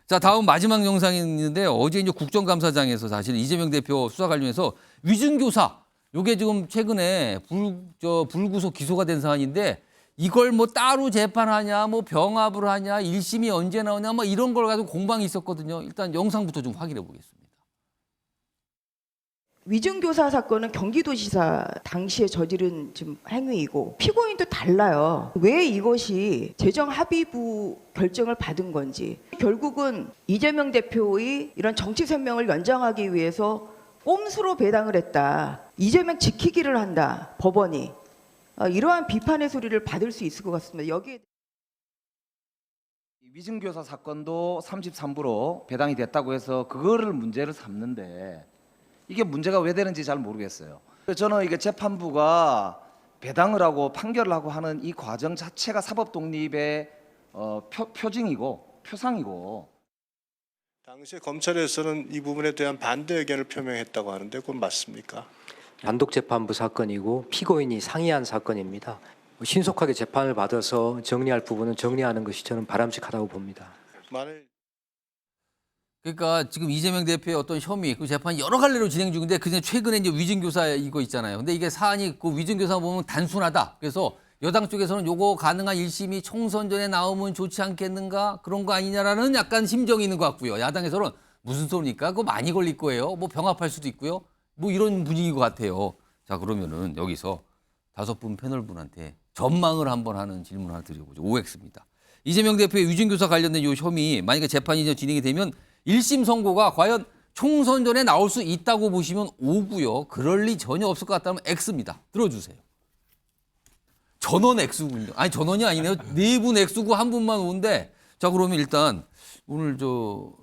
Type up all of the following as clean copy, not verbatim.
자, 다음 마지막 영상이 있는데 어제 이제 국정감사장에서 사실 이재명 대표 수사 관련해서 위증교사 요게 지금 최근에 불구속 기소가 된 사안인데 이걸 뭐 따로 재판하냐, 뭐 병합을 하냐, 1심이 언제 나오냐, 뭐 이런 걸 가지고 공방이 있었거든요. 일단 영상부터 좀 확인해 보겠습니다. 위증교사 사건은 경기도지사 당시에 저지른 지금 행위이고 피고인도 달라요. 왜 이것이 재정합의부 결정을 받은 건지 결국은 이재명 대표의 이런 정치 생명을 연장하기 위해서 꼼수로 배당을 했다. 이재명 지키기를 한다. 법원이. 이러한 비판의 소리를 받을 수 있을 것 같습니다. 여기에 위증교사 사건도 33부로 배당이 됐다고 해서 그거를 문제를 삼는데 이게 문제가 왜 되는지 잘 모르겠어요. 저는 이게 재판부가 배당을 하고 판결을 하고 하는 이 과정 자체가 사법 독립의 표징이고 표상이고. 당시에 검찰에서는 이 부분에 대한 반대 의견을 표명했다고 하는데 그건 맞습니까? 단독재판부 사건이고 피고인이 상이한 사건입니다. 신속하게 재판을 받아서 정리할 부분은 정리하는 것이 저는 바람직하다고 봅니다. 그러니까 지금 이재명 대표의 어떤 혐의, 그 재판이 여러 갈래로 진행 중인데 그중에 최근에 이제 위증교사 이거 있잖아요. 근데 이게 사안이 그 위증교사 보면 단순하다. 그래서 여당 쪽에서는 요거 가능한 1심이 총선 전에 나오면 좋지 않겠는가 그런 거 아니냐라는 약간 심정이 있는 것 같고요. 야당에서는 무슨 소리니까 그거 많이 걸릴 거예요. 뭐 병합할 수도 있고요. 뭐 이런 분위기인 것 같아요. 자, 그러면은 여기서 5분 패널분한테 전망을 한번 하는 질문 하나 드려보죠. OX입니다. 이재명 대표의 위증교사 관련된 요 혐의 만약에 재판이 진행이 되면 1심 선고가 과연 총선 전에 나올 수 있다고 보시면 O고요. 그럴 리 전혀 없을 것 같다면 X입니다. 들어주세요. 전원 X군요. 아니 전원이 아니네요. 네 분 X고 한 분만 O인데 자 그러면 일단 오늘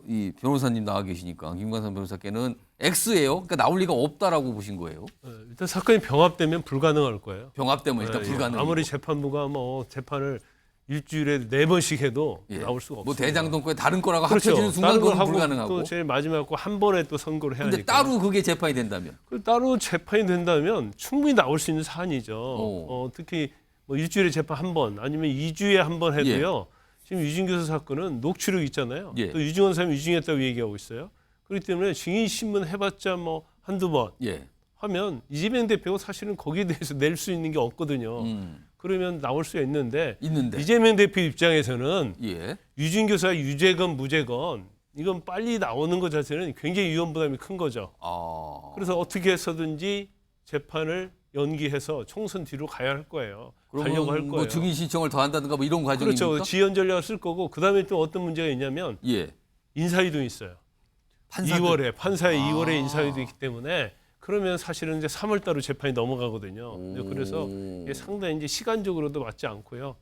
이 변호사님 나와 계시니까 김광선 변호사께는 X예요. 그러니까 나올 리가 없다라고 보신 거예요. 일단 사건이 병합되면 불가능할 거예요. 병합되면 일단 불가능. 아무리 재판부가 뭐 재판을 일주일에 4번씩 해도 예. 나올 수가 없어요. 뭐 대장동권에 다른 거라고 그렇죠. 합쳐지는 순간 다른 걸 그건 하고 불가능하고. 또 제일 마지막에 한 번에 또 선고를 해야 근데 하니까. 따로 그게 재판이 된다면. 따로 재판이 된다면 충분히 나올 수 있는 사안이죠. 특히 뭐 일주일에 재판 한 번 아니면 2주에 한 번 해도요. 지금 유진교사 사건은 녹취록 있잖아요. 예. 또 유증원 사람이 유증했다고 얘기하고 있어요. 그렇기 때문에 증인 신문 해봤자 뭐 한두 번 하면 이재명 대표가 사실은 거기에 대해서 낼 수 있는 게 없거든요. 그러면 나올 수 있는데 이재명 대표 입장에서는 유진교사 유죄건 무죄건 이건 빨리 나오는 것 자체는 굉장히 위험 부담이 큰 거죠. 그래서 어떻게 해서든지 재판을 연기해서 총선 뒤로 가야 할 거예요. 가려고 할 거예요. 뭐 증인 신청을 더 한다든가 뭐 이런 과정입니까? 그렇죠. 지연 전략을 쓸 거고 그다음에 또 어떤 문제가 있냐면 인사유도 있어요. 판사의 2월에 인사유도 있기 때문에 그러면 사실은 이제 3월 달로 재판이 넘어가거든요. 그래서 이게 상당히 이제 시간적으로도 맞지 않고요.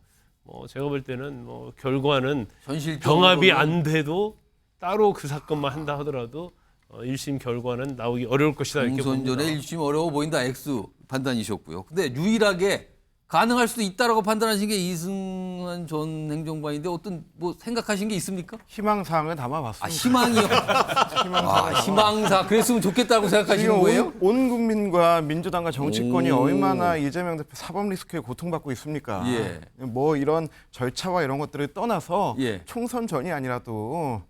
뭐 제가 볼 때는 뭐 결과는 병합이 안 돼도 따로 그 사건만 한다 하더라도 1심 결과는 나오기 어려울 것이다 이렇게 봅니다. 총선 전에 1심 어려워 보인다 X 판단이셨고요. 근데 유일하게 가능할 수도 있다라고 판단하신 게 이승만 전 행정관인데 어떤 뭐 생각하신 게 있습니까? 희망사항을 담아봤습니다. 희망이요. 희망사. 그랬으면 좋겠다고 생각하시는 거예요? 온 국민과 민주당과 정치권이 얼마나 이재명 대표 사법 리스크에 고통받고 있습니까? 뭐 이런 절차와 이런 것들을 떠나서 총선 전이 아니라도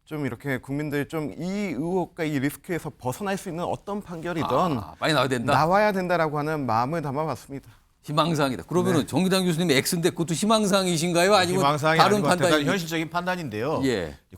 좀 이렇게 국민들 좀 이 의혹과 이 리스크에서 벗어날 수 있는 어떤 판결이든 많이 나와야 된다. 나와야 된다라고 하는 마음을 담아봤습니다. 희망사항이다. 그러면은 정기당 교수님 X인데 그것도 희망사항이신가요? 아니면 다른 판단이? 현실적인 판단인데요.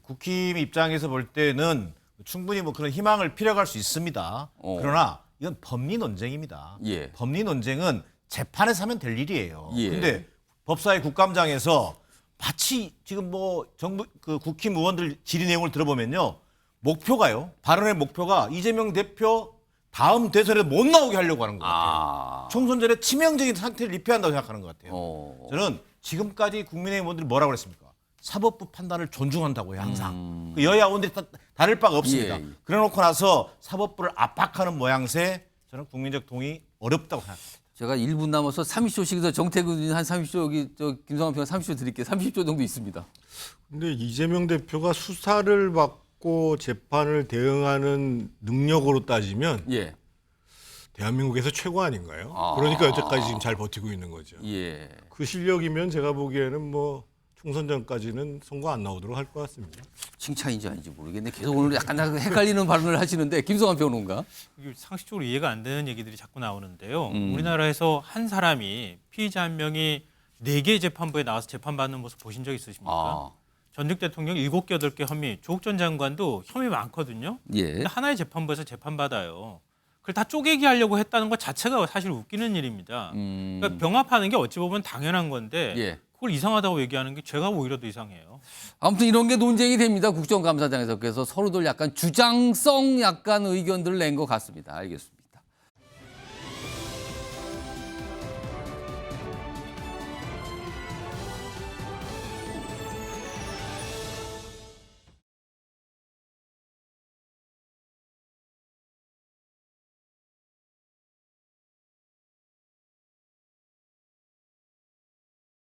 국힘 입장에서 볼 때는 충분히 뭐 그런 희망을 피력할 수 있습니다. 그러나 이건 법리 논쟁입니다. 법리 논쟁은 재판에서 하면 될 일이에요. 근데 법사위 국감장에서 마치 지금 뭐 정부 국힘 의원들 질의 내용을 들어보면요. 목표가요. 발언의 목표가 이재명 대표 다음 대선에 못 나오게 하려고 하는 것 같아요. 총선 전에 치명적인 상태를 리폐한다고 생각하는 것 같아요. 저는 지금까지 국민의힘 의원들이 뭐라고 그랬습니까? 사법부 판단을 존중한다고요, 항상. 여야 의원들이 다를 바가 없습니다. 그래놓고 나서 사법부를 압박하는 모양새 저는 국민적 동의 어렵다고 생각합니다. 제가 1분 남아서 30초씩 해서 정태근 한 30초 여기 김성환 평 30초 드릴게요. 30초 정도 있습니다. 근데 이재명 대표가 수사를 받고 재판을 대응하는 능력으로 따지면 대한민국에서 최고 아닌가요? 그러니까 여태까지 지금 잘 버티고 있는 거죠. 그 실력이면 제가 보기에는 뭐 총선 전까지는 선거 안 나오도록 할 것 같습니다. 칭찬인지 아닌지 모르겠네. 계속 오늘 약간 헷갈리는 발언을 하시는데 김성환 평론가. 이게 상식적으로 이해가 안 되는 얘기들이 자꾸 나오는데요. 우리나라에서 한 사람이 피의자 한 명이 4개의 재판부에 나와서 재판받는 모습 보신 적 있으십니까? 전직 대통령 7개, 8개 혐의, 조국 전 장관도 혐의 많거든요. 근데 하나의 재판부에서 재판받아요. 그걸 다 쪼개기 하려고 했다는 것 자체가 사실 웃기는 일입니다. 그러니까 병합하는 게 어찌 보면 당연한 건데 그걸 이상하다고 얘기하는 게 제가 오히려 더 이상해요. 아무튼 이런 게 논쟁이 됩니다. 국정감사장에서. 그래서 서로들 약간 주장성 약간 의견들을 낸 것 같습니다. 알겠습니다.